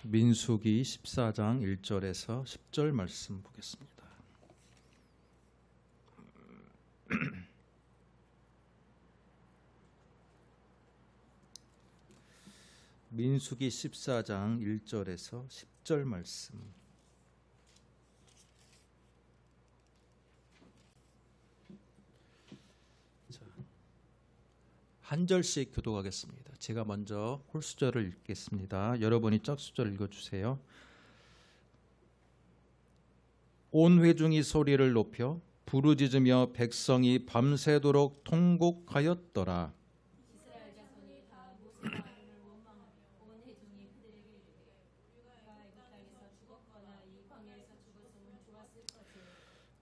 민수기 14장 1절에서 10절 말씀 보겠습니다. 민수기 14장 1절에서 10절 말씀. 한 절씩 교독하겠습니다. 제가 먼저 홀수절을 읽겠습니다. 여러분이 짝수절 읽어주세요. 온 회중이 소리를 높여 부르짖으며 백성이 밤새도록 통곡하였더라. 이스라엘 자손이 다 모세 하나님을 원망하며 온 회중이 그들에게 이르되 우리가 애굽 땅에서 죽었거나 이 광야에서 죽었으면 좋았을 것을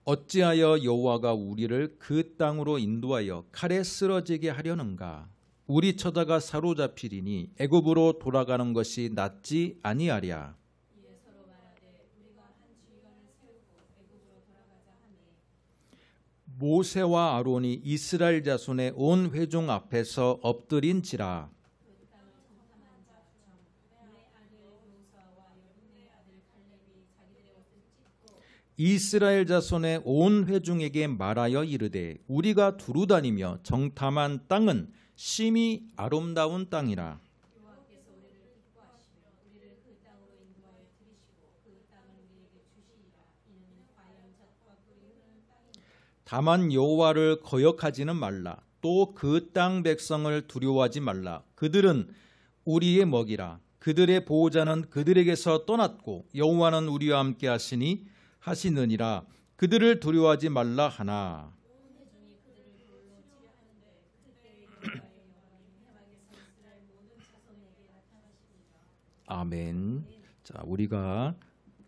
어찌하여 여호와가 우리를 그 땅으로 인도하여 칼에 쓰러지게 하려는가? 우리 처자가 사로잡히리니 애굽으로 돌아가는 것이 낫지 아니하랴. 이에 서로 말하되 우리가 한 지휘관을 세우고 애굽으로 돌아가자 하니 모세와 아론이 이스라엘 자손의 온 회중 앞에서 엎드린지라. 그 땅을 정탐한 자중 내 아들 여호수아와 여분의 아들 갈렙이 자기들의 옷을 찢고 이스라엘 자손의 온 회중에게 말하여 이르되 우리가 두루다니며 정탐한 땅은 심히 아름다운 땅이라. 여호와께서 우리를 기뻐하시며 우리를 그 땅으로 인도하여 들이시고 그 땅을 우리에게 주시리라. 이는 과연 젖과 꿀이 흐르는 땅이니 다만 여호와를 거역하지는 말라. 또 그 땅 백성을 두려워하지 말라. 그들은 우리의 먹이라. 그들의 보호자는 그들에게서 떠났고 여호와는 우리와 함께 하시느니라. 그들을 두려워하지 말라 하나. 온 회중이 그들을 돌로 치려 하는데 그때에 여호와의 영광이 해막에서 이스라엘 모든 자손에게 나타나시니라. 아멘. 자, 우리가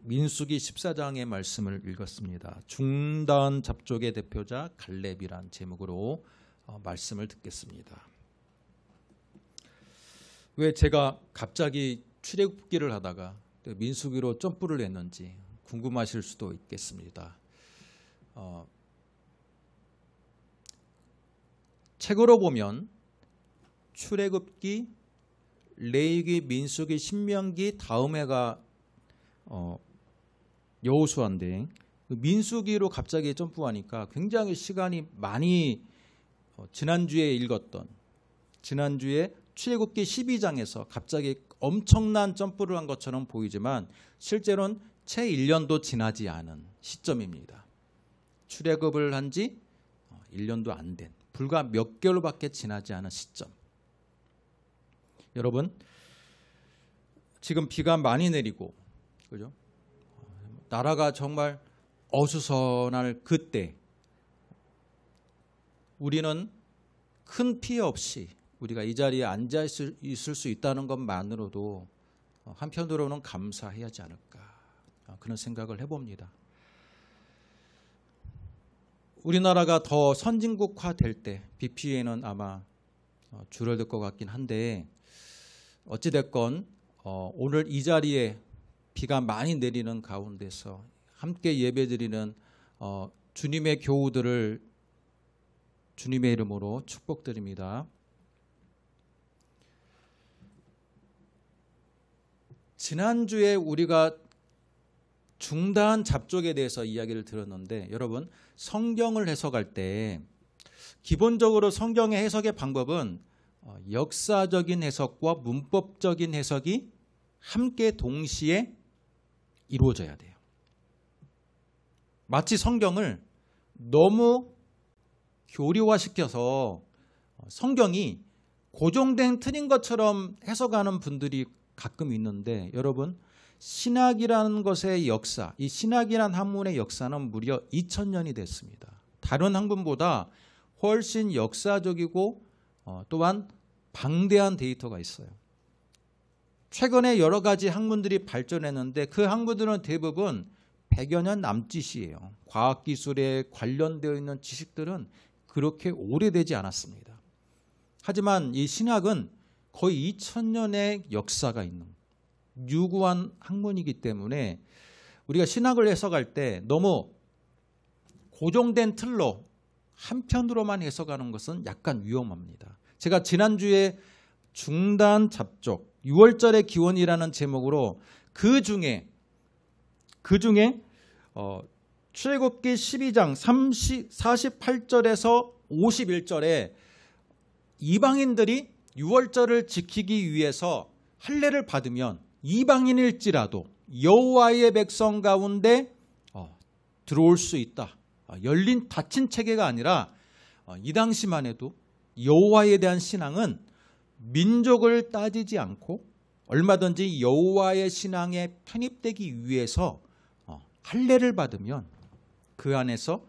민수기 14장의 말씀을 읽었습니다. 중단 잡족의 대표자 갈렙이란 제목으로 말씀을 듣겠습니다. 왜 제가 갑자기 출애굽기를 하다가 민수기로 점프를 했는지 궁금하실 수도 있겠습니다. 책으로 보면 출애굽기, 레위기, 민수기, 신명기 다음에가 여호수아인데 민수기로 갑자기 점프하니까 굉장히 시간이 많이 지난주에 읽었던 지난주에 출애굽기 12장에서 갑자기 엄청난 점프를 한 것처럼 보이지만 실제로는 채 1년도 지나지 않은 시점입니다. 출애굽을 한 지 1년도 안 된 불과 몇 개월밖에 지나지 않은 시점. 여러분 지금 비가 많이 내리고 그죠? 나라가 정말 어수선할 그때 우리는 큰 피해 없이 우리가 이 자리에 앉아 있을 수 있다는 것만으로도 한편으로는 감사해야 하지 않을까 그런 생각을 해봅니다. 우리나라가 더 선진국화 될 때 비 피해는 아마 줄어들 것 같긴 한데 어찌됐건 오늘 이 자리에 비가 많이 내리는 가운데서 함께 예배드리는 주님의 교우들을 주님의 이름으로 축복드립니다. 지난주에 우리가 중단 잡족에 대해서 이야기를 들었는데 여러분 성경을 해석할 때 기본적으로 성경의 해석의 방법은 역사적인 해석과 문법적인 해석이 함께 동시에 이루어져야 돼요. 마치 성경을 너무 교리화시켜서 성경이 고정된 틀인 것처럼 해석하는 분들이 가끔 있는데 여러분 신학이라는 것의 역사, 이 신학이라는 학문의 역사는 무려 2000년이 됐습니다. 다른 학문보다 훨씬 역사적이고 또한 방대한 데이터가 있어요. 최근에 여러 가지 학문들이 발전했는데 그 학문들은 대부분 100여 년 남짓이에요. 과학기술에 관련되어 있는 지식들은 그렇게 오래되지 않았습니다. 하지만 이 신학은 거의 2000년의 역사가 있는 유구한 학문이기 때문에 우리가 신학을 해석할 때 너무 고정된 틀로 한편으로만 해석하는 것은 약간 위험합니다. 제가 지난주에 중단 잡족 6월절의 기원이라는 제목으로 그 중에 출애굽기 12장 48절에서 51절에 이방인들이 유월절을 지키기 위해서 할례를 받으면 이방인일지라도 여호와의 백성 가운데 들어올 수 있다. 열린 닫힌 체계가 아니라 이 당시만 해도 여호와에 대한 신앙은 민족을 따지지 않고 얼마든지 여호와의 신앙에 편입되기 위해서 할례를 받으면 그 안에서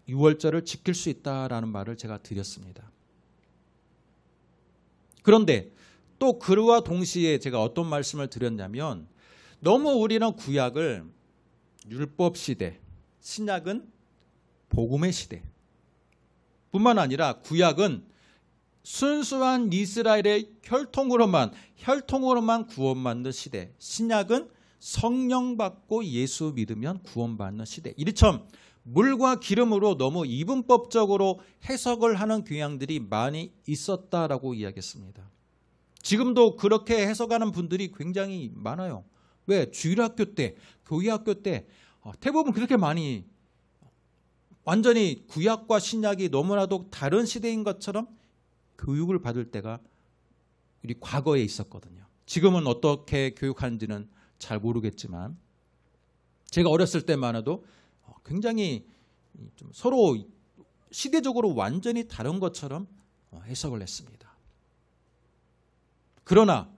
유월절을 지킬 수 있다라는 말을 제가 드렸습니다. 그런데 또 그와 동시에 제가 어떤 말씀을 드렸냐면 너무 우리는 구약을 율법 시대, 신약은 복음의 시대 뿐만 아니라 구약은 순수한 이스라엘의 혈통으로만 구원받는 시대, 신약은 성령 받고 예수 믿으면 구원받는 시대. 이처럼 물과 기름으로 너무 이분법적으로 해석을 하는 경향들이 많이 있었다라고 이야기했습니다. 지금도 그렇게 해석하는 분들이 굉장히 많아요. 왜? 주일학교 때, 교회학교 때 대부분 그렇게 많이 완전히 구약과 신약이 너무나도 다른 시대인 것처럼 교육을 받을 때가 우리 과거에 있었거든요. 지금은 어떻게 교육하는지는 잘 모르겠지만 제가 어렸을 때만 해도 굉장히 좀 서로 시대적으로 완전히 다른 것처럼 해석을 했습니다. 그러나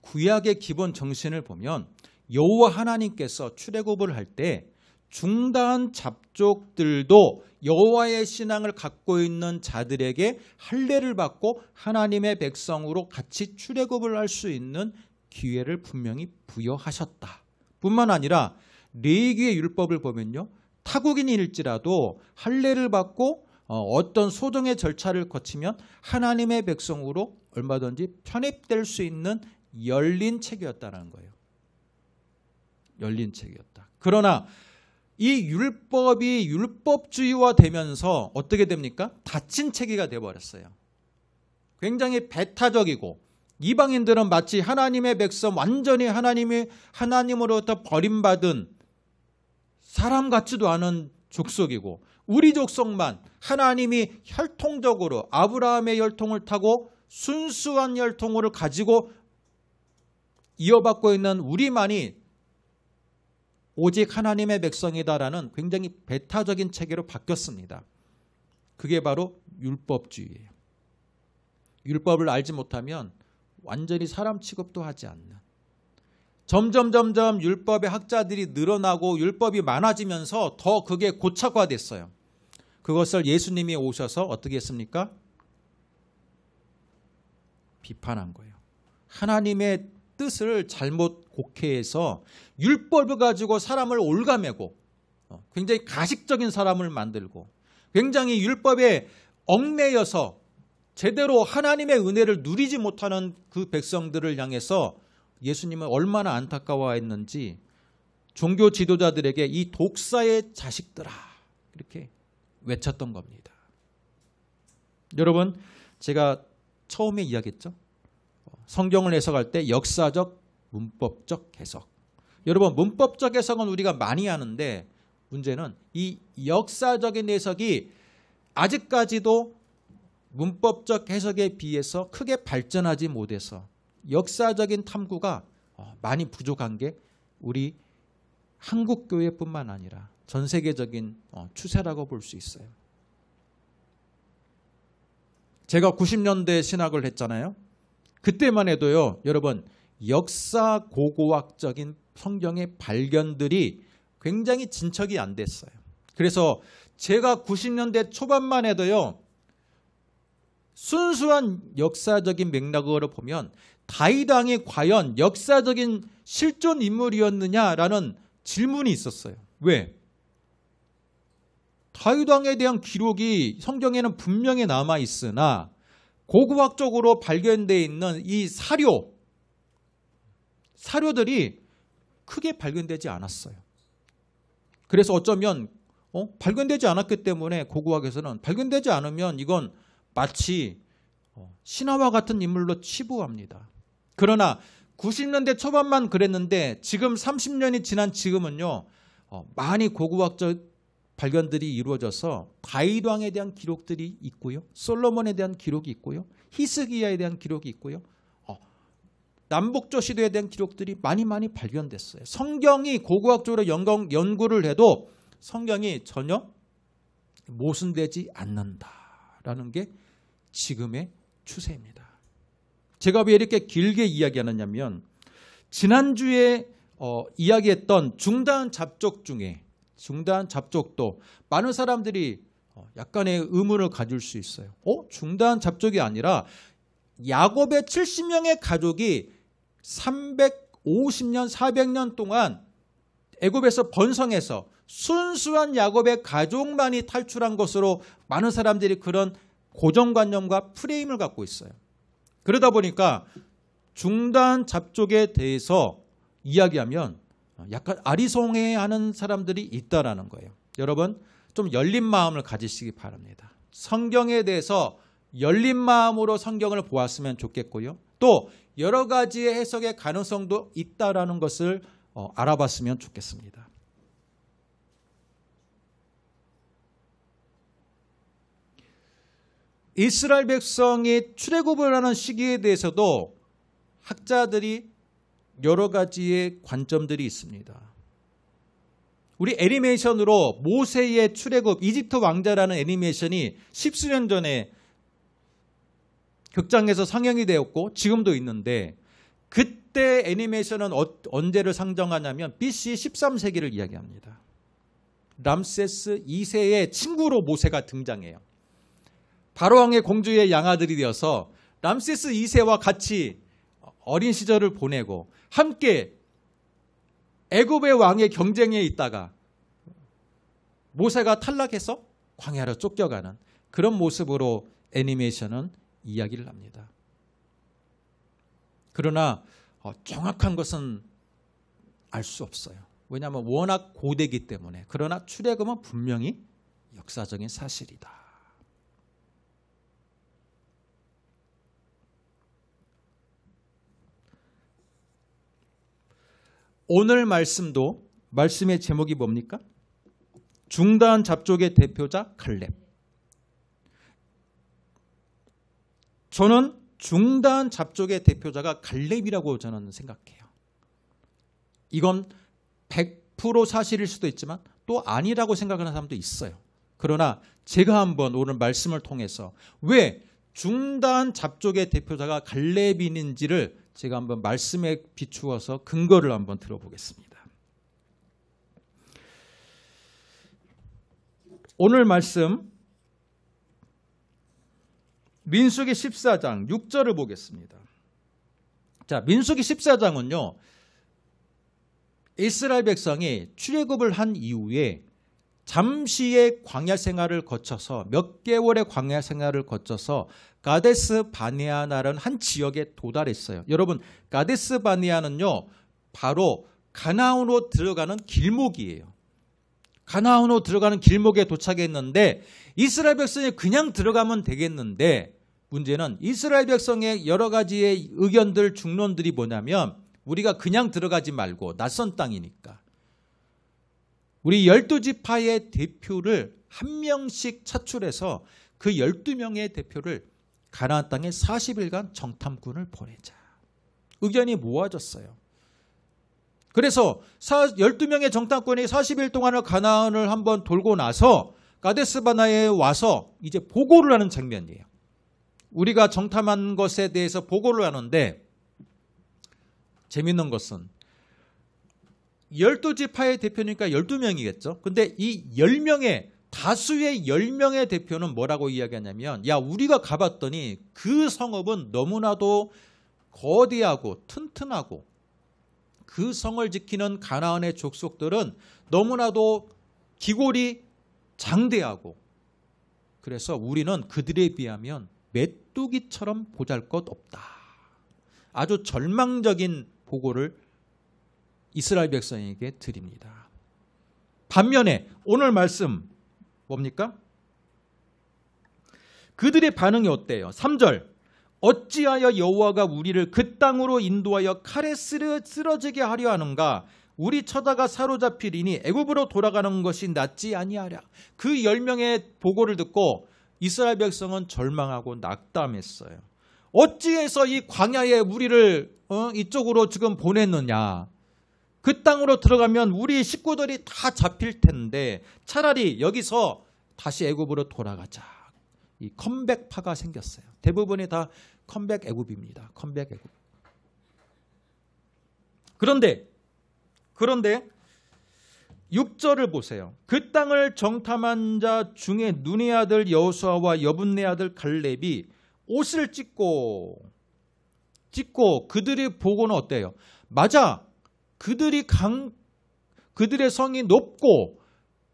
구약의 기본 정신을 보면 여호와 하나님께서 출애굽을 할 때 중다한 잡족들도 여호와의 신앙을 갖고 있는 자들에게 할례를 받고 하나님의 백성으로 같이 출애굽을 할 수 있는 기회를 분명히 부여하셨다. 뿐만 아니라 레위기의 율법을 보면요, 타국인일지라도 할례를 받고 어떤 소정의 절차를 거치면 하나님의 백성으로 얼마든지 편입될 수 있는 열린 체계였다는 거예요. 열린 체계였다. 그러나 이 율법이 율법주의화 되면서 어떻게 됩니까? 닫힌 체계가 되어버렸어요. 굉장히 배타적이고 이방인들은 마치 하나님의 백성, 완전히 하나님으로부터 버림받은 사람 같지도 않은 족속이고 우리 족속만 하나님이 혈통적으로 아브라함의 혈통을 타고 순수한 혈통을 가지고 이어받고 있는 우리만이 오직 하나님의 백성이다라는 굉장히 배타적인 체계로 바뀌었습니다. 그게 바로 율법주의예요. 율법을 알지 못하면 완전히 사람 취급도 하지 않는, 점점 율법의 학자들이 늘어나고 율법이 많아지면서 더 그게 고착화됐어요. 그것을 예수님이 오셔서 어떻게 했습니까? 비판한 거예요. 하나님의 뜻을 잘못 곡해해서 율법을 가지고 사람을 올가매고 굉장히 가식적인 사람을 만들고 굉장히 율법에 얽매여서 제대로 하나님의 은혜를 누리지 못하는 그 백성들을 향해서 예수님은 얼마나 안타까워했는지 종교 지도자들에게 이 독사의 자식들아 이렇게 외쳤던 겁니다. 여러분, 제가 처음에 이야기했죠. 성경을 해석할 때 역사적, 문법적 해석. 여러분, 문법적 해석은 우리가 많이 하는데 문제는 이 역사적인 해석이 아직까지도 문법적 해석에 비해서 크게 발전하지 못해서 역사적인 탐구가 많이 부족한 게 우리 한국 교회뿐만 아니라 전 세계적인 추세라고 볼 수 있어요. 제가 90년대 신학을 했잖아요. 그때만 해도요, 여러분, 역사 고고학적인 성경의 발견들이 굉장히 진척이 안 됐어요. 그래서 제가 90년대 초반만 해도요, 순수한 역사적인 맥락으로 보면 다윗 왕이 과연 역사적인 실존 인물이었느냐라는 질문이 있었어요. 왜? 다윗 왕에 대한 기록이 성경에는 분명히 남아 있으나 고고학적으로 발견되어 있는 이 사료들이 크게 발견되지 않았어요. 그래서 어쩌면 발견되지 않았기 때문에 고고학에서는 발견되지 않으면 이건 마치 신화와 같은 인물로 치부합니다. 그러나 90년대 초반만 그랬는데 지금 30년이 지난 지금은요, 많이 고고학적 발견들이 이루어져서 다윗 왕에 대한 기록들이 있고요, 솔로몬에 대한 기록이 있고요, 히스기야에 대한 기록이 있고요, 남북조 시대에 대한 기록들이 많이 발견됐어요. 성경이 고고학적으로 연구를 해도 성경이 전혀 모순되지 않는다라는 게 지금의 추세입니다. 제가 왜 이렇게 길게 이야기하느냐면, 지난주에 이야기했던 중단 잡족 중에, 중단 잡족도 많은 사람들이 약간의 의문을 가질 수 있어요. 중단 잡족이 아니라 야곱의 70명의 가족이 350년, 400년 동안 애굽에서 번성해서 순수한 야곱의 가족만이 탈출한 것으로 많은 사람들이 그런 고정관념과 프레임을 갖고 있어요. 그러다 보니까 중단 잡족에 대해서 이야기하면 약간 아리송해하는 사람들이 있다라는 거예요. 여러분, 좀 열린 마음을 가지시기 바랍니다. 성경에 대해서 열린 마음으로 성경을 보았으면 좋겠고요, 또 여러 가지의 해석의 가능성도 있다라는 것을 알아봤으면 좋겠습니다. 이스라엘 백성이 출애굽을 하는 시기에 대해서도 학자들이 여러 가지의 관점들이 있습니다. 우리 애니메이션으로 모세의 출애굽, 이집트 왕자라는 애니메이션이 10수년 전에 극장에서 상영이 되었고 지금도 있는데, 그때 애니메이션은 언제를 상정하냐면 BC 13세기를 이야기합니다. 람세스 2세의 친구로 모세가 등장해요. 바로왕의 공주의 양아들이 되어서 람세스 2세와 같이 어린 시절을 보내고 함께 애굽의 왕의 경쟁에 있다가 모세가 탈락해서 광야로 쫓겨가는 그런 모습으로 애니메이션은 이야기를 합니다. 그러나 정확한 것은 알 수 없어요. 왜냐하면 워낙 고대이기 때문에. 그러나 출애굽은 분명히 역사적인 사실이다. 오늘 말씀도, 말씀의 제목이 뭡니까? 중단 잡족의 대표자 갈렙. 저는 중단 잡족의 대표자가 갈렙이라고 저는 생각해요. 이건 100% 사실일 수도 있지만 또 아니라고 생각하는 사람도 있어요. 그러나 제가 한번 오늘 말씀을 통해서 왜 중단 잡족의 대표자가 갈렙인지를 제가 한번 말씀에 비추어서 근거를 한번 들어보겠습니다. 오늘 말씀 민수기 14장 6절을 보겠습니다. 자, 민수기 14장은요, 이스라엘 백성이 출애굽을 한 이후에 잠시의 광야 생활을 거쳐서, 몇 개월의 광야 생활을 거쳐서 가데스 바네아라는 한 지역에 도달했어요. 여러분, 가데스 바네아는요, 바로 가나안으로 들어가는 길목이에요. 가나안으로 들어가는 길목에 도착했는데 이스라엘 백성이 그냥 들어가면 되겠는데, 문제는 이스라엘 백성의 여러 가지의 의견들, 중론들이 뭐냐면, 우리가 그냥 들어가지 말고 낯선 땅이니까 우리 12지파의 대표를 한 명씩 차출해서 그 12명의 대표를 가나안 땅에 40일간 정탐꾼을 보내자. 의견이 모아졌어요. 그래서 12명의 정탐꾼이 40일 동안을 가나안을 한번 돌고 나서 가데스바네아에 와서 이제 보고를 하는 장면이에요. 우리가 정탐한 것에 대해서 보고를 하는데, 재밌는 것은 12지파의 대표니까 12명이겠죠. 근데 이 10명의, 다수의 10명의 대표는 뭐라고 이야기하냐면, 야, 우리가 가봤더니 그 성읍은 너무나도 거대하고 튼튼하고 그 성을 지키는 가나안의 족속들은 너무나도 기골이 장대하고, 그래서 우리는 그들에 비하면 메뚜기처럼 보잘것없다. 아주 절망적인 보고를 이스라엘 백성에게 드립니다. 반면에 오늘 말씀 뭡니까? 그들의 반응이 어때요? 3절. 어찌하여 여호와가 우리를 그 땅으로 인도하여 칼에 쓰러지게 하려 하는가? 우리 처자가 사로잡히리니 애굽으로 돌아가는 것이 낫지 아니하랴. 그 10명의 보고를 듣고 이스라엘 백성은 절망하고 낙담했어요. 어찌해서 이 광야에 우리를 이쪽으로 지금 보냈느냐. 그 땅으로 들어가면 우리 식구들이 다 잡힐 텐데 차라리 여기서 다시 애굽으로 돌아가자. 이 컴백파가 생겼어요. 대부분이 다 컴백 애굽입니다. 컴백 애굽. 그런데 6절을 보세요. 그 땅을 정탐한 자 중에 눈의 아들 여호수아와 여분네 아들 갈렙이 옷을 찢고 그들의 보고는 어때요? 맞아. 그들의 성이 높고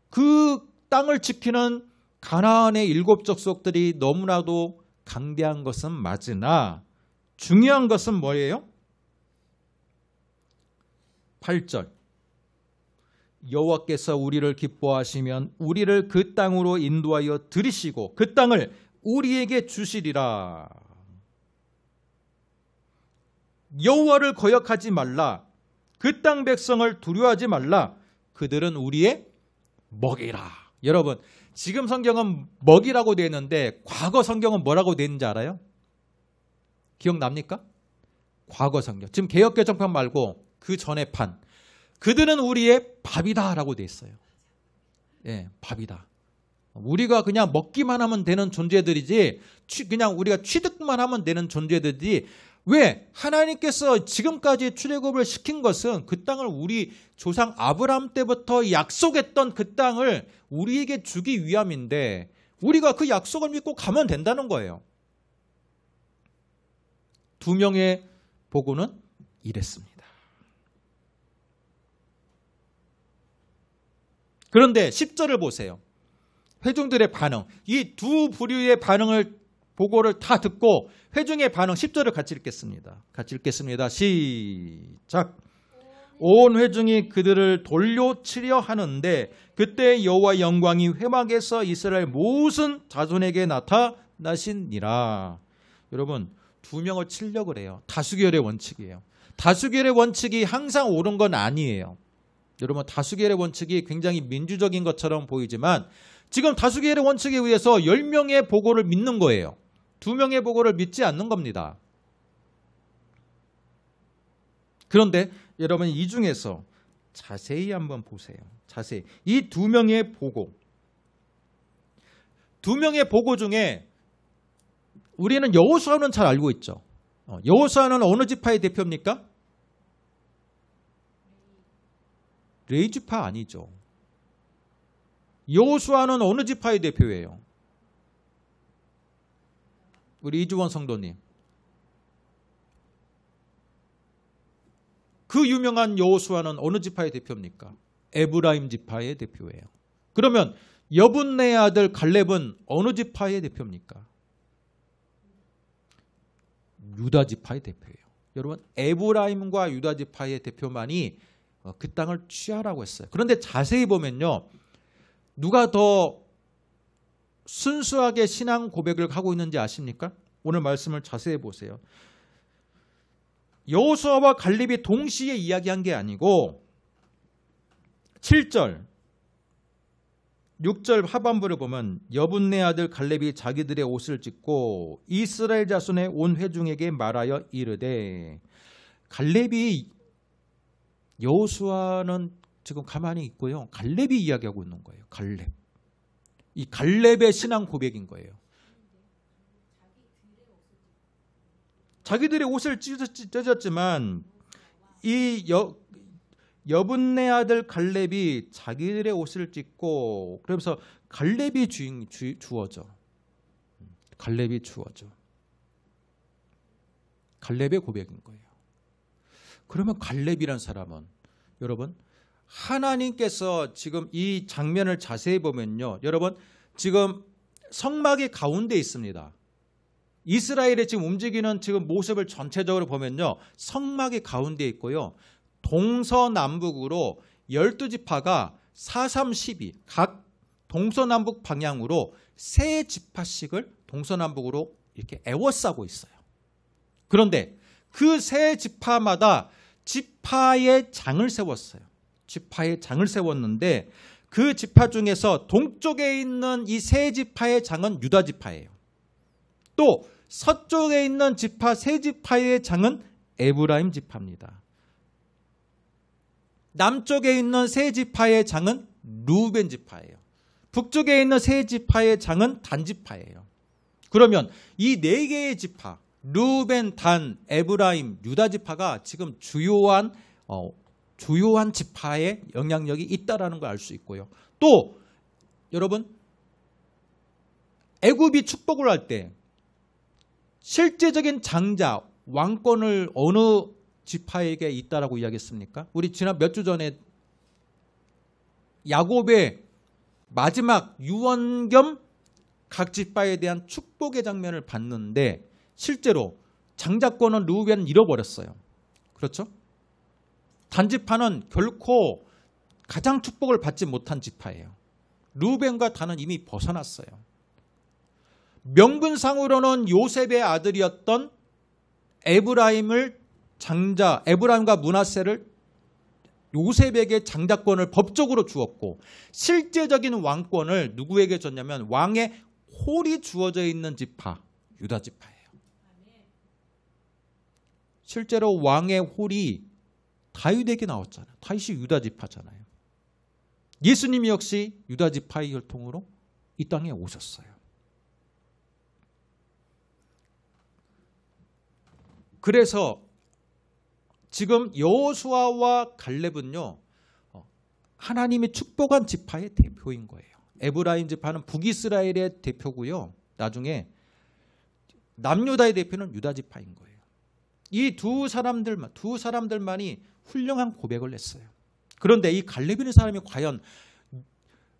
그 땅을 지키는 가나안의 7 족속들이 너무나도 강대한 것은 맞으나 중요한 것은 뭐예요? 8절. 여호와께서 우리를 기뻐하시면 우리를 그 땅으로 인도하여 들이시고 그 땅을 우리에게 주시리라. 여호와를 거역하지 말라. 그 땅 백성을 두려워하지 말라. 그들은 우리의 먹이라. 여러분, 지금 성경은 먹이라고 되어 있는데 과거 성경은 뭐라고 되어 있는지 알아요? 기억납니까? 과거 성경. 지금 개역개정판 말고 그 전에 판. 그들은 우리의 밥이다 라고 되어 있어요. 예, 밥이다. 우리가 그냥 먹기만 하면 되는 존재들이지 그냥 우리가 취득만 하면 되는 존재들이지 왜? 하나님께서 지금까지 출애굽을 시킨 것은 그 땅을 우리 조상 아브라함 때부터 약속했던 그 땅을 우리에게 주기 위함인데 우리가 그 약속을 믿고 가면 된다는 거예요. 2명의 보고는 이랬습니다. 그런데 10절을 보세요. 회중들의 반응. 이 두 부류의 보고를 다 듣고 회중의 반응 10절을 같이 읽겠습니다. 시작. 온 회중이 그들을 돌려치려 하는데 그때 여호와 영광이 회막에서 이스라엘 모든 자손에게 나타나시니라. 여러분, 2명을 치려고 그래요. 다수결의 원칙이에요. 다수결의 원칙이 항상 옳은 건 아니에요. 여러분, 다수결의 원칙이 굉장히 민주적인 것처럼 보이지만 지금 다수결의 원칙에 의해서 10명의 보고를 믿는 거예요. 2명의 보고를 믿지 않는 겁니다. 그런데 여러분, 이 중에서 자세히 한번 보세요. 자세히. 이 2명의 보고. 2명의 보고 중에 우리는 여호수아는 잘 알고 있죠. 여호수아는 어느 지파의 대표입니까? 레위 지파 아니죠. 여호수아는 어느 지파의 대표예요? 우리 이주원 성도님. 그 유명한 여호수아는 어느 지파의 대표입니까? 에브라임 지파의 대표예요. 그러면 여분네 아들 갈렙은 어느 지파의 대표입니까? 유다 지파의 대표예요. 여러분, 에브라임과 유다 지파의 대표만이 그 땅을 취하라고 했어요. 그런데 자세히 보면요, 누가 더 순수하게 신앙 고백을 하고 있는지 아십니까? 오늘 말씀을 자세히 보세요. 여호수아와 갈렙이 동시에 이야기한 게 아니고 7절, 6절 하반부를 보면 여분네 아들 갈렙이 자기들의 옷을 찢고 이스라엘 자손의 온 회중에게 말하여 이르되, 갈렙이, 여호수아는 지금 가만히 있고요, 갈렙이 이야기하고 있는 거예요. 갈렙. 이 갈렙의 신앙 고백인 거예요. 자기들의 옷을 찢었지만 이 여분네 아들 갈렙이 자기들의 옷을 찢고, 그러면서 갈렙이 주어져. 갈렙이 주어져. 갈렙의 고백인 거예요. 그러면 갈렙이란 사람은, 여러분, 하나님께서 지금 이 장면을 자세히 보면요, 여러분, 지금 성막이 가운데 있습니다. 이스라엘의 지금 움직이는 지금 모습을 전체적으로 보면요, 성막이 가운데 있고요, 동서남북으로 12지파가 4, 3, 12 각 동서남북 방향으로 3지파씩을 동서남북으로 이렇게 에워싸고 있어요. 그런데 그 세 지파마다 지파의 장을 세웠어요. 지파의 장을 세웠는데 그 지파 중에서 동쪽에 있는 이 세 지파의 장은 유다 지파예요. 또 서쪽에 있는 지파 세 지파의 장은 에브라임 지파입니다. 남쪽에 있는 세 지파의 장은 루벤 지파예요. 북쪽에 있는 세 지파의 장은 단 지파예요. 그러면 이 네 개의 지파, 루벤, 단, 에브라임, 유다 지파가 지금 주요한 지파의 영향력이 있다라는 걸 알 수 있고요. 또 여러분, 애굽이 축복을 할 때 실제적인 장자, 왕권을 어느 지파에게 있다라고 이야기했습니까? 우리 지난 몇 주 전에 야곱의 마지막 유언 겸 각 지파에 대한 축복의 장면을 봤는데 실제로 장자권은 르우벤은 잃어버렸어요. 그렇죠? 단지파는 결코 가장 축복을 받지 못한 지파예요. 르우벤과 단은 이미 벗어났어요. 명분상으로는 요셉의 아들이었던 에브라임과 므낫세를 요셉에게 장자권을 법적으로 주었고 실제적인 왕권을 누구에게 줬냐면 왕의 홀이 주어져 있는 지파, 유다 지파예요. 실제로 왕의 홀이 다윗에게 나왔잖아요. 다윗이 유다 지파잖아요. 예수님이 역시 유다 지파의 혈통으로 이 땅에 오셨어요. 그래서 지금 여호수아와 갈렙은요, 하나님이 축복한 지파의 대표인 거예요. 에브라임 지파는 북이스라엘의 대표고요. 나중에 남유다의 대표는 유다 지파인 거예요. 이 두 사람들만이 훌륭한 고백을 했어요. 그런데 이 갈렙이라는 사람이 과연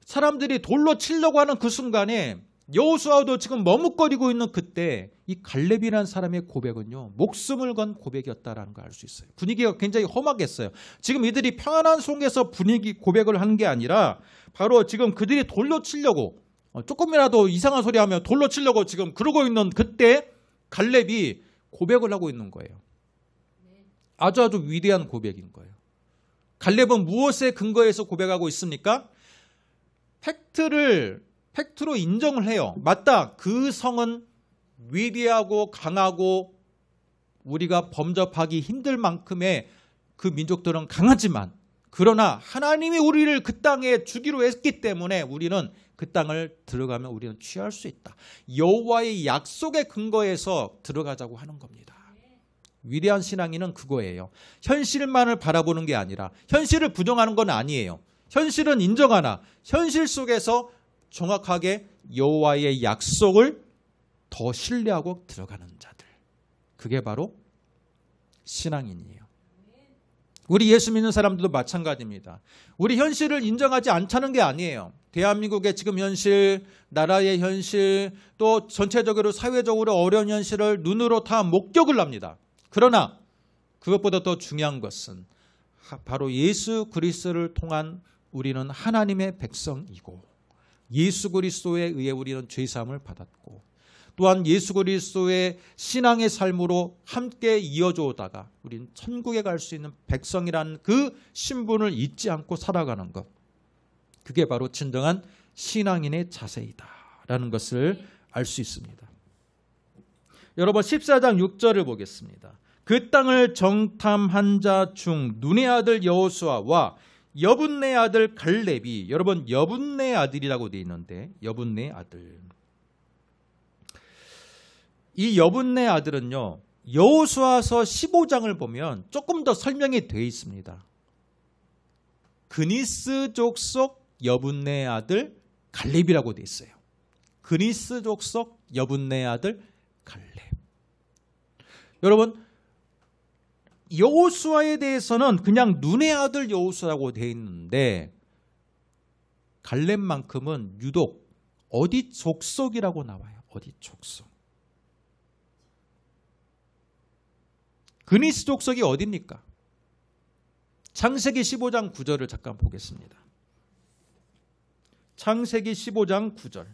사람들이 돌로 치려고 하는 그 순간에 여호수아도 지금 머뭇거리고 있는 그때 이 갈렙이라는 사람의 고백은요, 목숨을 건 고백이었다라는 걸 알 수 있어요. 분위기가 굉장히 험하겠어요. 지금 이들이 평안한 속에서 고백을 하는 게 아니라 바로 지금 그들이 돌로 치려고 조금이라도 이상한 소리 하면 돌로 치려고 지금 그러고 있는 그때 갈렙이 고백을 하고 있는 거예요. 아주 위대한 고백인 거예요. 갈렙은 무엇에 근거해서 고백하고 있습니까? 팩트로 인정을 해요. 맞다. 그 성은 위대하고 강하고 우리가 범접하기 힘들 만큼의 그 민족들은 강하지만 그러나 하나님이 우리를 그 땅에 주기로 했기 때문에 우리는 그 땅을 들어가면 우리는 취할 수 있다. 여호와의 약속에 근거해서 들어가자고 하는 겁니다. 위대한 신앙인은 그거예요. 현실만을 바라보는 게 아니라 현실을 부정하는 건 아니에요. 현실은 인정하나 현실 속에서 정확하게 여호와의 약속을 더 신뢰하고 들어가는 자들. 그게 바로 신앙인이에요. 우리 예수 믿는 사람들도 마찬가지입니다. 우리 현실을 인정하지 않자는 게 아니에요. 대한민국의 지금 현실, 나라의 현실, 또 전체적으로 사회적으로 어려운 현실을 눈으로 다 목격을 합니다. 그러나 그것보다 더 중요한 것은 바로 예수 그리스도를 통한 우리는 하나님의 백성이고 예수 그리스도에 의해 우리는 죄사함을 받았고 또한 예수 그리스도의 신앙의 삶으로 함께 이어져 오다가 우리는 천국에 갈 수 있는 백성이라는 그 신분을 잊지 않고 살아가는 것. 그게 바로 진정한 신앙인의 자세이다라는 것을 알 수 있습니다. 여러분 14장 6절을 보겠습니다. 그 땅을 정탐한 자 중 눈의 아들 여호수아와 여분네 아들 갈렙이, 여러분 여분네 아들이라고 되어 있는데 여분네 아들, 이 여분네 아들은요 여호수아서 15장을 보면 조금 더 설명이 되어 있습니다. 그니스 족속 여분네 아들 갈렙이라고 되어 있어요. 그니스 족속 여분네 아들 갈렙. 여러분 여호수아에 대해서는 그냥 눈의 아들 여호수아라고 되어 있는데 갈렙만큼은 유독 어디 족속이라고 나와요. 어디 족속. 그니스 족속이 어디입니까? 창세기 15장 9절을 잠깐 보겠습니다. 창세기 15장 9절.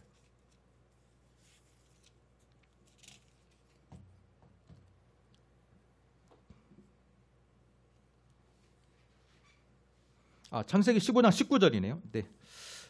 창세기 15장 19절이네요. 네.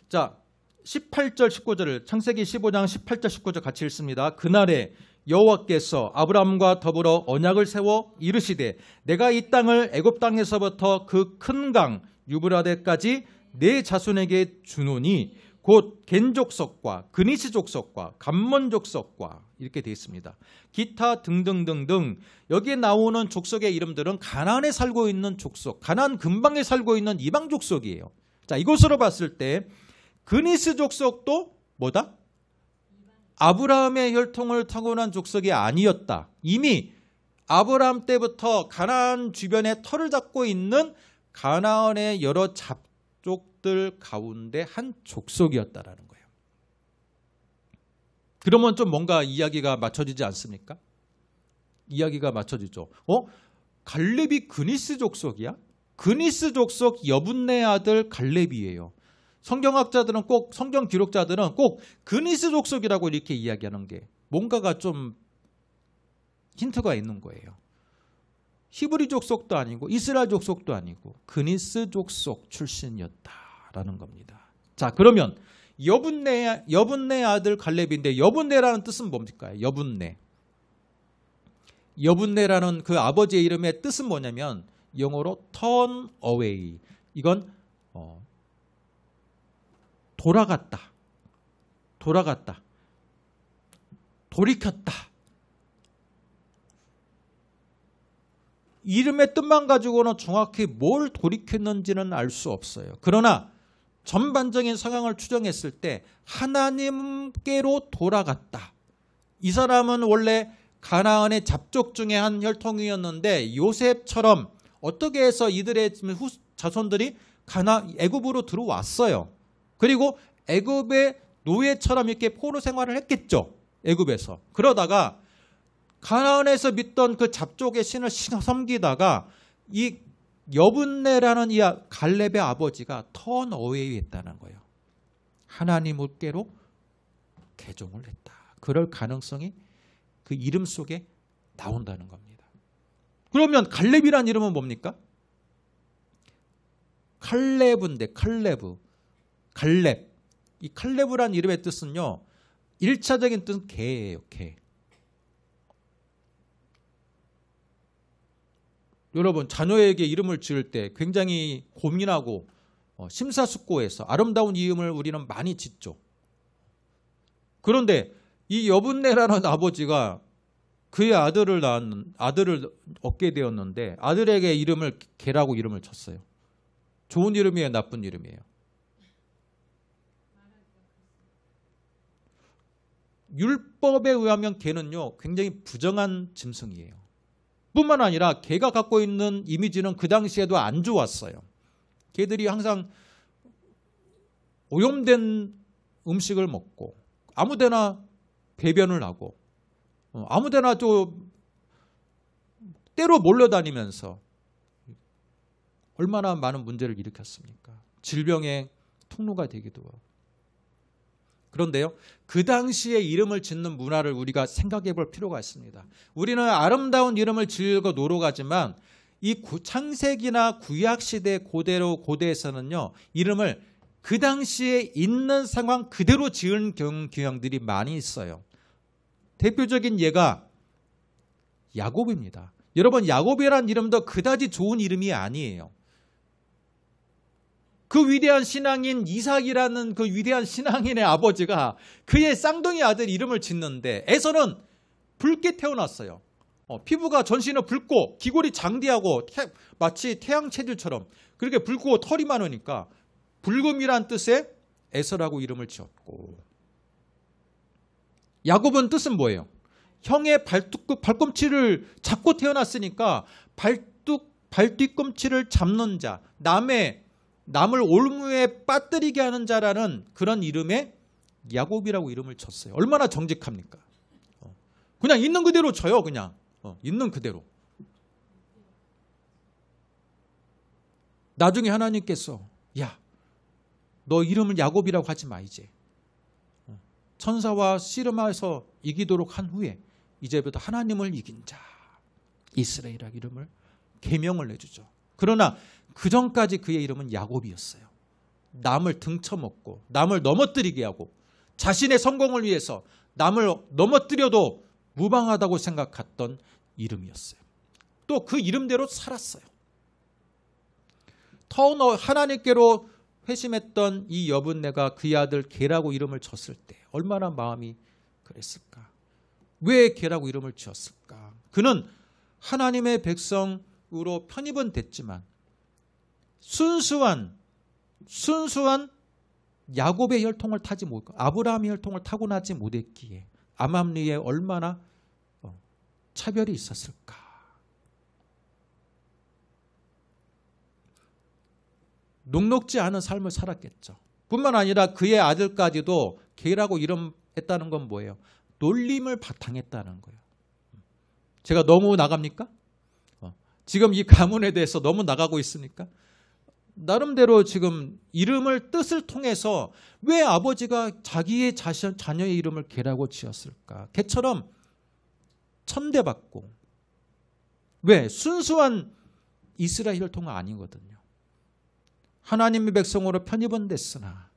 자, 18절 19절을 창세기 15장 18절 19절 같이 읽습니다. 그날에 여호와께서 아브라함과 더불어 언약을 세워 이르시되 내가 이 땅을 애굽 땅에서부터 그 큰 강 유브라데까지 내 자손에게 주노니 곧 겐 족속과 그니스 족속과 감몬 족속과 이렇게 되어 있습니다. 기타 등등등등 여기에 나오는 족속의 이름들은 가나안에 살고 있는 족속, 가나안 근방에 살고 있는 이방 족속이에요. 자, 이것으로 봤을 때 그니스 족속도 뭐다? 아브라함의 혈통을 타고난 족속이 아니었다. 이미 아브라함 때부터 가나안 주변에 터를 잡고 있는 가나안의 여러 잡족들 가운데 한 족속이었다라는 거예요. 그러면 좀 뭔가 이야기가 맞춰지지 않습니까? 이야기가 맞춰지죠. 갈렙이 그니스 족속이야? 그니스 족속 여분네 아들 갈렙이에요. 성경학자들은 꼭, 성경 기록자들은 꼭 그니스 족속이라고 이렇게 이야기하는 게 뭔가가 좀 힌트가 있는 거예요. 히브리 족속도 아니고 이스라엘 족속도 아니고 그니스 족속 출신이었다라는 겁니다. 자, 그러면 여분네 아들 갈렙인데 여분네라는 뜻은 뭡니까? 여분네라는 그 아버지의 이름의 뜻은 뭐냐면 영어로 turn away. 이건 돌아갔다, 돌이켰다. 이름의 뜻만 가지고는 정확히 뭘 돌이켰는지는 알 수 없어요. 그러나 전반적인 상황을 추정했을 때 하나님께로 돌아갔다. 이 사람은 원래 가나안의 잡족 중에 한 혈통이었는데 요셉처럼 어떻게 해서 이들의 자손들이 애굽으로 들어왔어요. 그리고 애굽의 노예처럼 이렇게 포로 생활을 했겠죠. 애굽에서. 그러다가 가나안에서 믿던 그 잡족의 신을 섬기다가 이 여분네라는 이 갈렙의 아버지가 턴 어웨이 했다는 거예요. 하나님께로 개종을 했다. 그럴 가능성이 그 이름 속에 나온다는 겁니다. 그러면 갈렙이라는 이름은 뭡니까? 칼레브인데 갈렙. 이 칼레브라는 이름의 뜻은요. 1차적인 뜻은 개예요. 개. 여러분 자녀에게 이름을 지을 때 굉장히 고민하고 심사숙고해서 아름다운 이름을 우리는 많이 짓죠. 그런데 이 여분네라는 아버지가 그의 아들을 얻게 되었는데 아들에게 이름을 개라고 이름을 쳤어요. 좋은 이름이에요, 나쁜 이름이에요? 율법에 의하면 개는요 굉장히 부정한 짐승이에요. 뿐만 아니라 개가 갖고 있는 이미지는 그 당시에도 안 좋았어요. 개들이 항상 오염된 음식을 먹고 아무데나 배변을 하고 아무데나 또 때로 몰려다니면서 얼마나 많은 문제를 일으켰습니까? 질병의 통로가 되기도 하고. 그런데요, 그 당시에 이름을 짓는 문화를 우리가 생각해 볼 필요가 있습니다. 우리는 아름다운 이름을 지으려고 노력하지만 이 창세기나 구약시대 고대에서는요, 이름을 그 당시에 있는 상황 그대로 지은 경향들이 많이 있어요. 대표적인 예가 야곱입니다. 여러분, 야곱이라는 이름도 그다지 좋은 이름이 아니에요. 그 위대한 신앙인 이삭이라는 그 위대한 신앙인의 아버지가 그의 쌍둥이 아들 이름을 짓는데 에서는 붉게 태어났어요. 피부가 전신은 붉고 귀골이 장대하고 마치 태양 체질처럼 그렇게 붉고 털이 많으니까 붉음이란 뜻의 에서라고 이름을 지었고, 야곱은 뜻은 뭐예요? 형의 발꿈치를 잡고 태어났으니까 발뒤꿈치를 잡는 자, 남을 올무에 빠뜨리게 하는 자라는 그런 이름의 야곱이라고 이름을 쳤어요. 얼마나 정직합니까? 그냥 있는 그대로 쳐요. 그냥 있는 그대로. 나중에 하나님께서 야, 너 이름을 야곱이라고 하지 마 이제. 천사와 씨름해서 이기도록 한 후에 이제부터 하나님을 이긴 자 이스라엘이라는 이름을 계명을 내주죠. 그러나 그 전까지 그의 이름은 야곱이었어요. 남을 등쳐먹고 남을 넘어뜨리게 하고 자신의 성공을 위해서 남을 넘어뜨려도 무방하다고 생각했던 이름이었어요. 또 그 이름대로 살았어요. 더 하나님께로 회심했던 이 여분네가 그의 아들 게라고 이름을 졌을 때 얼마나 마음이 그랬을까? 왜 게라고 이름을 지었을까? 그는 하나님의 백성으로 편입은 됐지만 순수한 야곱의 혈통을 타지 못하고 아브라함의 혈통을 타고나지 못했기에 암암리에 얼마나 차별이 있었을까? 녹록지 않은 삶을 살았겠죠. 뿐만 아니라 그의 아들까지도 게라고 이름했다는 건 뭐예요? 놀림을 당했다는 거예요. 제가 너무 나갑니까? 지금 이 가문에 대해서 너무 나가고 있습니까? 나름대로 지금 이름을 뜻을 통해서 왜 아버지가 자기의 자녀의 이름을 게라고 지었을까? 개처럼 천대받고 왜? 순수한 이스라엘 혈통은 아니거든요. 하나님의 백성으로 편입은 됐으나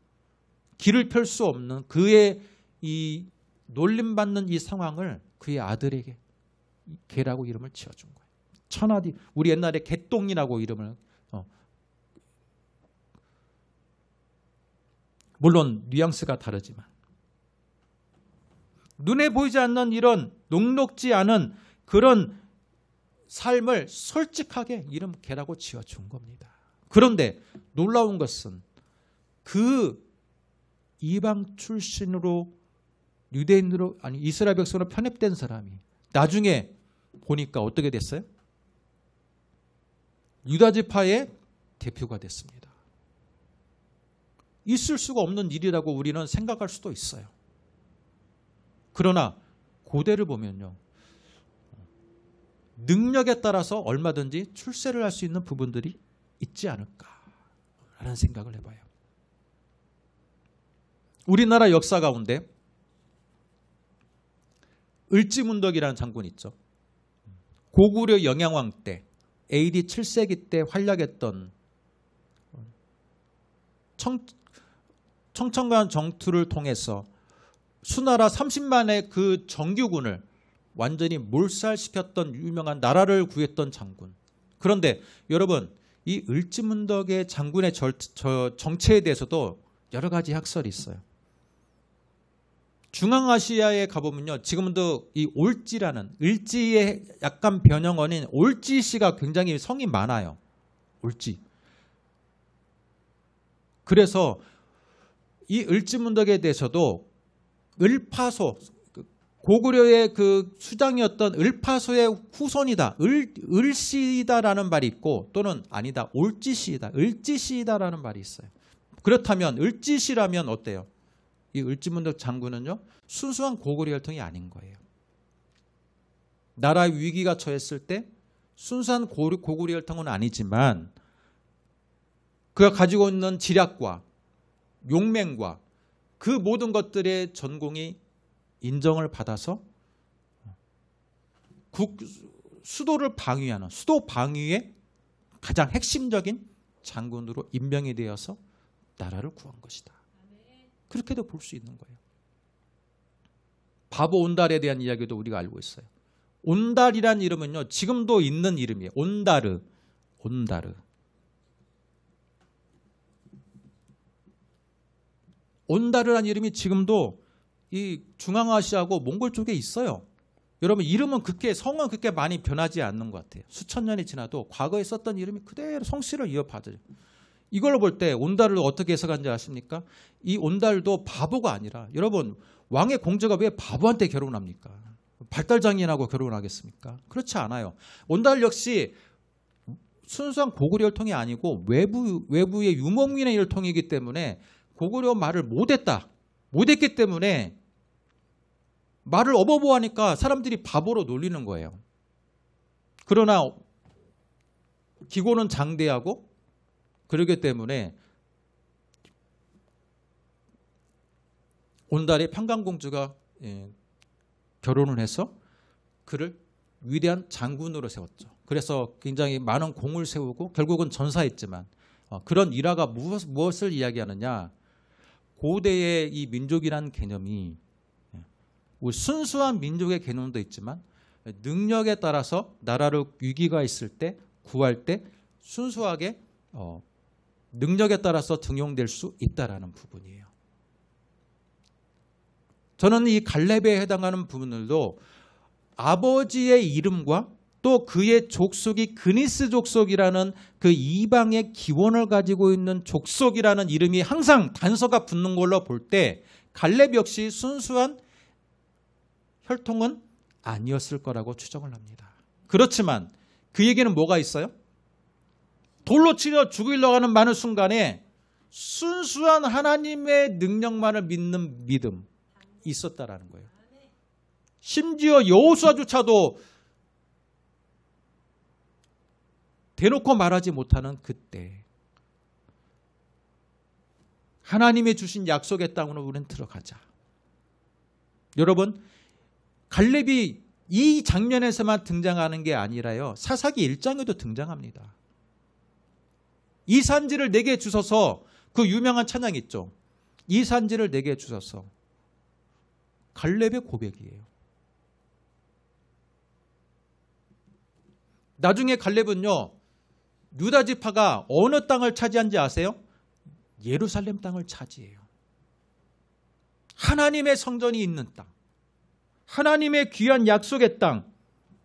길을 펼 수 없는 그의 이 놀림받는 이 상황을 그의 아들에게 게라고 이름을 지어준 거예요. 천하디 우리 옛날에 개똥이라고 이름을 물론 뉘앙스가 다르지만 눈에 보이지 않는 이런 녹록지 않은 그런 삶을 솔직하게 이름 게라고 지어준 겁니다. 그런데 놀라운 것은 그 이방 출신으로 유대인으로 아니 이스라엘 백성으로 편입된 사람이 나중에 보니까 어떻게 됐어요? 유다 지파의 대표가 됐습니다. 있을 수가 없는 일이라고 우리는 생각할 수도 있어요. 그러나 고대를 보면요. 능력에 따라서 얼마든지 출세를 할 수 있는 부분들이 있지 않을까라는 생각을 해봐요. 우리나라 역사 가운데 을지문덕이라는 장군이 있죠. 고구려 영양왕 때 AD 7세기 때 활약했던 청천간 정투를 통해서 수나라 30만의 그 정규군을 완전히 몰살시켰던 유명한 나라를 구했던 장군. 그런데 여러분 이 을지문덕의 장군의 정체에 대해서도 여러 가지 학설이 있어요. 중앙아시아에 가보면요. 지금도 이 올지라는 을지의 약간 변형어인 올지씨가 굉장히 성이 많아요. 올지. 그래서 이 을지문덕에 대해서도 을파소 고구려의 그 수장이었던 을파소의 후손이다. 을씨다라는 말이 있고 또는 아니다. 올지씨이다. 을지씨이다라는 말이 있어요. 그렇다면 을지씨라면 어때요? 이 을지문덕 장군은요. 순수한 고구려 혈통이 아닌 거예요. 나라의 위기가 처했을 때 순수한 고구려 혈통은 아니지만 그가 가지고 있는 지략과 용맹과 그 모든 것들의 전공이 인정을 받아서 수도를 방위하는 수도 방위의 가장 핵심적인 장군으로 임명이 되어서 나라를 구한 것이다. 그렇게도 볼 수 있는 거예요. 바보 온달에 대한 이야기도 우리가 알고 있어요. 온달이란 이름은요. 지금도 있는 이름이에요. 온다르. 온다르란 이름이 지금도 이 중앙아시아하고 몽골 쪽에 있어요. 여러분 이름은 성은 그렇게 많이 변하지 않는 것 같아요. 수천 년이 지나도 과거에 썼던 이름이 그대로 성씨를 이어받아요. 이걸 볼 때 온달을 어떻게 해석하는지 아십니까? 이 온달도 바보가 아니라 여러분 왕의 공주가 왜 바보한테 결혼합니까? 발달장애인하고 결혼하겠습니까? 그렇지 않아요. 온달 역시 순수한 고구려 혈통이 아니고 외부의 유목민의 혈통이기 때문에 고구려 말을 못했기 때문에 말을 어버버하니까 사람들이 바보로 놀리는 거예요. 그러나 기고는 장대하고 그러기 때문에 온달의 평강공주가 결혼을 해서 그를 위대한 장군으로 세웠죠. 그래서 굉장히 많은 공을 세우고 결국은 전사했지만 그런 일화가 무엇을 이야기하느냐. 고대의 이 민족이라는 개념이 우리 순수한 민족의 개념도 있지만 능력에 따라서 나라를 위기가 있을 때 구할 때 순수하게 능력에 따라서 등용될 수 있다라는 부분이에요. 저는 이 갈렙에 해당하는 부분들도 아버지의 이름과 또 그의 족속이 그니스 족속이라는 그 이방의 기원을 가지고 있는 족속이라는 이름이 항상 단서가 붙는 걸로 볼 때 갈렙 역시 순수한 혈통은 아니었을 거라고 추정을 합니다. 그렇지만 그에게는 뭐가 있어요? 돌로 치려 죽이려고 하는 많은 순간에 순수한 하나님의 능력만을 믿는 믿음 있었다라는 거예요. 심지어 여호수아조차도 대놓고 말하지 못하는 그때 하나님이 주신 약속의 땅으로 우리는 들어가자. 여러분, 갈렙이 이 장면에서만 등장하는 게 아니라요. 사사기 1장에도 등장합니다. 이 산지를 내게 주소서. 그 유명한 찬양 있죠. 이 산지를 내게 주소서. 갈렙의 고백이에요. 나중에 갈렙은요. 유다 지파가 어느 땅을 차지한지 아세요? 예루살렘 땅을 차지해요. 하나님의 성전이 있는 땅. 하나님의 귀한 약속의 땅.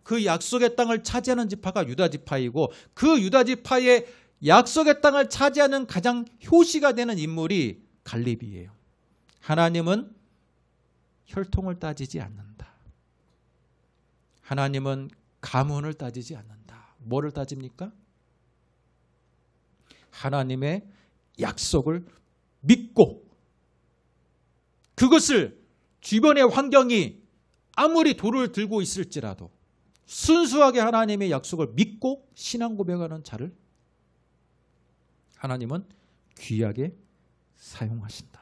그 약속의 땅을 차지하는 지파가 유다 지파이고 그 유다 지파의 약속의 땅을 차지하는 가장 효시가 되는 인물이 갈렙이에요. 하나님은 혈통을 따지지 않는다. 하나님은 가문을 따지지 않는다. 뭐를 따집니까? 하나님의 약속을 믿고 그것을 주변의 환경이 아무리 돌을 들고 있을지라도 순수하게 하나님의 약속을 믿고 신앙 고백하는 자를 하나님은 귀하게 사용하신다.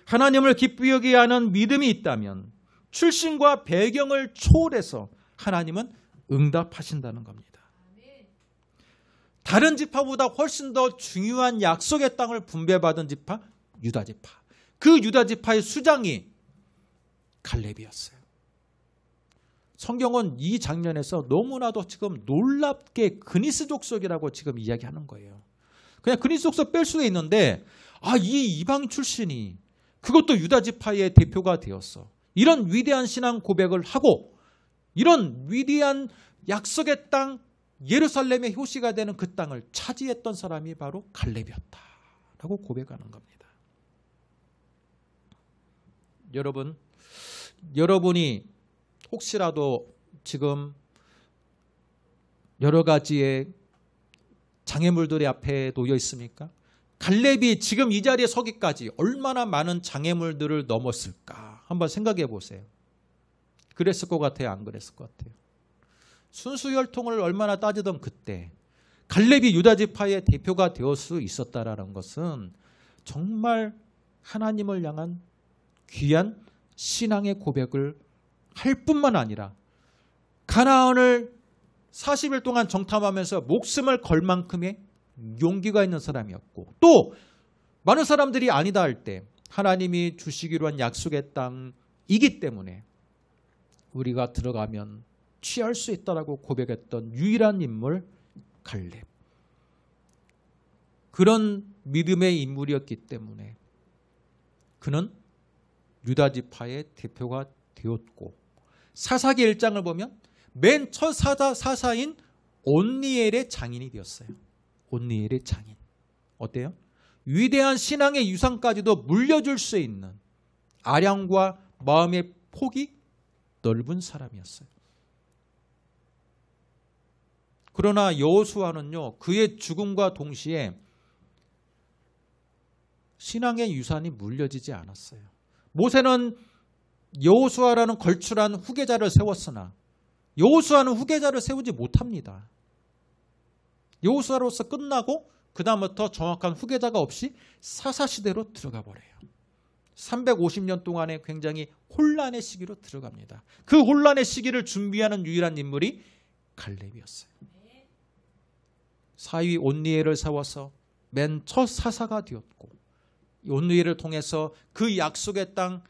하나님을 기쁘게 하는 믿음이 있다면 출신과 배경을 초월해서 하나님은 응답하신다는 겁니다. 다른 지파보다 훨씬 더 중요한 약속의 땅을 분배받은 지파, 유다 지파. 그 유다 지파의 수장이 갈렙이었어요. 성경은 이 장면에서 너무나도 지금 놀랍게 그니스 족속이라고 지금 이야기하는 거예요. 그냥 그니스 족속 뺄 수도 있는데 이 이방 출신이 그것도 유다 지파의 대표가 되었어. 이런 위대한 신앙 고백을 하고 이런 위대한 약속의 땅 예루살렘의 효시가 되는 그 땅을 차지했던 사람이 바로 갈렙이었다라고 고백하는 겁니다. 여러분이 혹시라도 지금 여러 가지의 장애물들의 앞에 놓여 있습니까? 갈렙이 지금 이 자리에 서기까지 얼마나 많은 장애물들을 넘었을까 한번 생각해 보세요. 그랬을 것 같아요? 안 그랬을 것 같아요? 순수 혈통을 얼마나 따지던 그때 갈렙이 유다 지파의 대표가 되었을 수 있었다라는 것은 정말 하나님을 향한 귀한 신앙의 고백을 할 뿐만 아니라 가나안을 40일 동안 정탐하면서 목숨을 걸 만큼의 용기가 있는 사람이었고 또 많은 사람들이 아니다 할 때 하나님이 주시기로 한 약속의 땅이기 때문에 우리가 들어가면 취할 수 있다라고 고백했던 유일한 인물 갈렙. 그런 믿음의 인물이었기 때문에 그는 유다 지파의 대표가 되었고 사사기 1장을 보면 맨 첫 사사인 온니엘의 장인이 되었어요. 온니엘의 장인. 어때요? 위대한 신앙의 유산까지도 물려줄 수 있는 아량과 마음의 폭이 넓은 사람이었어요. 그러나 여호수아는요, 그의 죽음과 동시에 신앙의 유산이 물려지지 않았어요. 모세는 여호수아라는 걸출한 후계자를 세웠으나 여호수아는 후계자를 세우지 못합니다. 여호수아로서 끝나고 그 다음부터 정확한 후계자가 없이 사사시대로 들어가 버려요. 350년 동안의 굉장히 혼란의 시기로 들어갑니다. 그 혼란의 시기를 준비하는 유일한 인물이 갈렙이었어요. 사위 온니엘을 세워서 맨 첫 사사가 되었고, 온니엘을 통해서 그 약속의 땅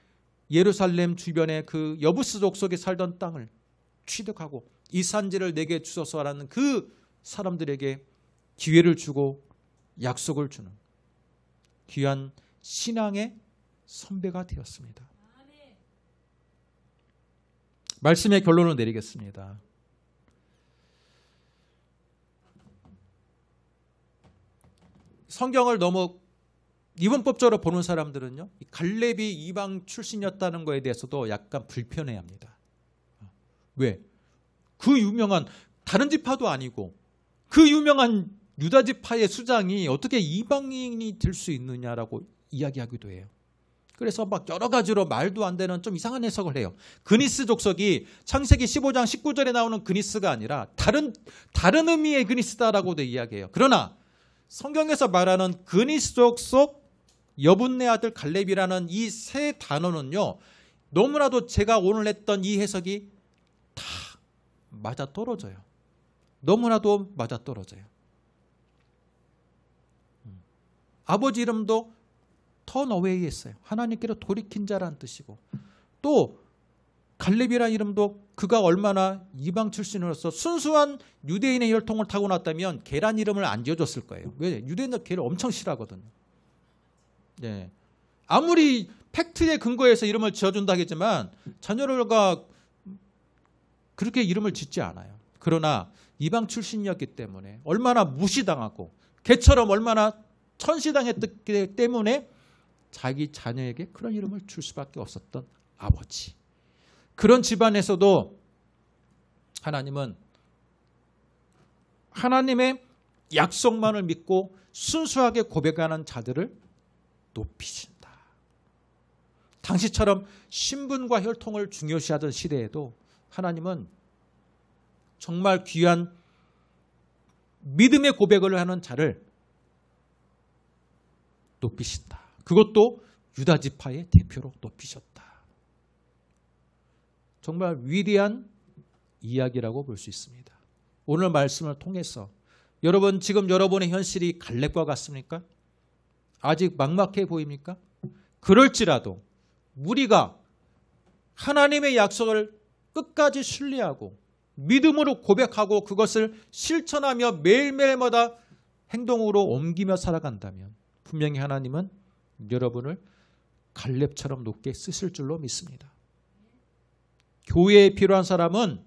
예루살렘 주변의 그 여부스 족속이 살던 땅을 취득하고 이 산지를 내게 주소서라는 그 사람들에게 기회를 주고 약속을 주는 귀한 신앙의 선배가 되었습니다. 말씀의 결론을 내리겠습니다. 성경을 너무 이분법적으로 보는 사람들은요, 갈렙이 이방 출신이었다는 것에 대해서도 약간 불편해합니다. 왜? 그 유명한 다른 지파도 아니고 그 유명한 유다 지파의 수장이 어떻게 이방인이 될 수 있느냐라고 이야기하기도 해요. 그래서 막 여러 가지로 말도 안 되는 좀 이상한 해석을 해요. 그니스 족속이 창세기 15장 19절에 나오는 그니스가 아니라 다른 의미의 그니스다라고도 이야기해요. 그러나 성경에서 말하는 그니스 족속 여분네 아들 갈렙이라는 이 세 단어는요, 너무나도 제가 오늘 했던 이 해석이 다 맞아떨어져요. 너무나도 맞아떨어져요. 아버지 이름도 턴어웨이였어요. 하나님께로 돌이킨 자라는 뜻이고, 또 갈렙이라는 이름도 그가 얼마나 이방 출신으로서 순수한 유대인의 혈통을 타고났다면 걔란 이름을 안 지어줬을 거예요. 왜? 유대인들 걔를 엄청 싫어하거든요. 예. 아무리 팩트에 근거해서 이름을 지어준다 하겠지만 자녀가 그렇게 이름을 짓지 않아요. 그러나 이방 출신이었기 때문에 얼마나 무시당하고 개처럼 얼마나 천시당했기 때문에 자기 자녀에게 그런 이름을 줄 수밖에 없었던 아버지. 그런 집안에서도 하나님은 하나님의 약속만을 믿고 순수하게 고백하는 자들을 높이신다. 당시처럼 신분과 혈통을 중요시하던 시대에도 하나님은 정말 귀한 믿음의 고백을 하는 자를 높이신다. 그것도 유다 지파의 대표로 높이셨다. 정말 위대한 이야기라고 볼 수 있습니다. 오늘 말씀을 통해서 여러분, 지금 여러분의 현실이 갈렙과 같습니까? 아직 막막해 보입니까? 그럴지라도 우리가 하나님의 약속을 끝까지 신뢰하고 믿음으로 고백하고 그것을 실천하며 매일매일마다 행동으로 옮기며 살아간다면 분명히 하나님은 여러분을 갈렙처럼 높게 쓰실 줄로 믿습니다. 교회에 필요한 사람은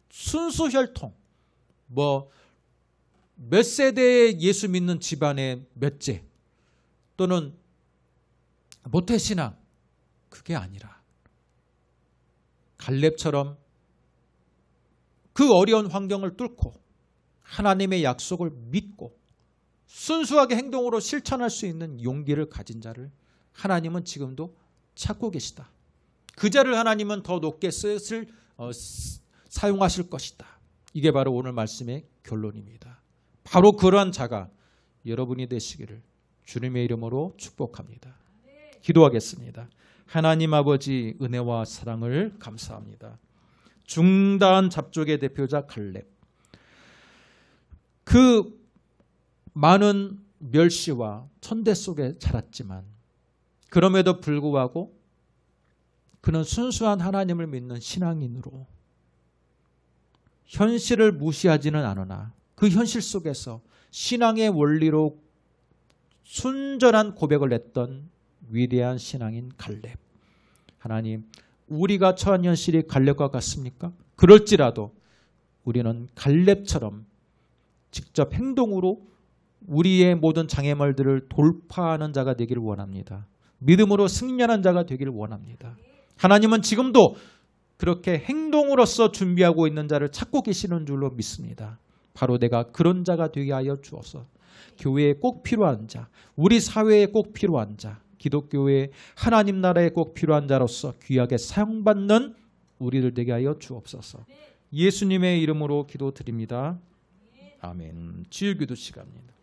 순수 혈통, 몇 세대에 예수 믿는 집안의 몇째, 또는 모태신앙, 그게 아니라 갈렙처럼 그 어려운 환경을 뚫고 하나님의 약속을 믿고 순수하게 행동으로 실천할 수 있는 용기를 가진 자를 하나님은 지금도 찾고 계시다. 그 자를 하나님은 더 높게 사용하실 것이다. 이게 바로 오늘 말씀의 결론입니다. 바로 그러한 자가 여러분이 되시기를 주님의 이름으로 축복합니다. 기도하겠습니다. 하나님 아버지, 은혜와 사랑을 감사합니다. 중다한 잡족의 대표자 갈렙, 그 많은 멸시와 천대 속에 자랐지만 그럼에도 불구하고 그는 순수한 하나님을 믿는 신앙인으로 현실을 무시하지는 않으나 그 현실 속에서 신앙의 원리로 순전한 고백을 했던 위대한 신앙인 갈렙. 하나님, 우리가 처한 현실이 갈렙과 같습니까? 그럴지라도 우리는 갈렙처럼 직접 행동으로 우리의 모든 장애물들을 돌파하는 자가 되기를 원합니다. 믿음으로 승리하는 자가 되기를 원합니다. 하나님은 지금도 그렇게 행동으로서 준비하고 있는 자를 찾고 계시는 줄로 믿습니다. 바로 내가 그런 자가 되게 하여 주옵소서. 교회에 꼭 필요한 자, 우리 사회에 꼭 필요한 자, 기독교의 하나님 나라에 꼭 필요한 자로서 귀하게 사용받는 우리들 되게 하여 주옵소서. 예수님의 이름으로 기도드립니다. 아멘. 주일기도 시간입니다.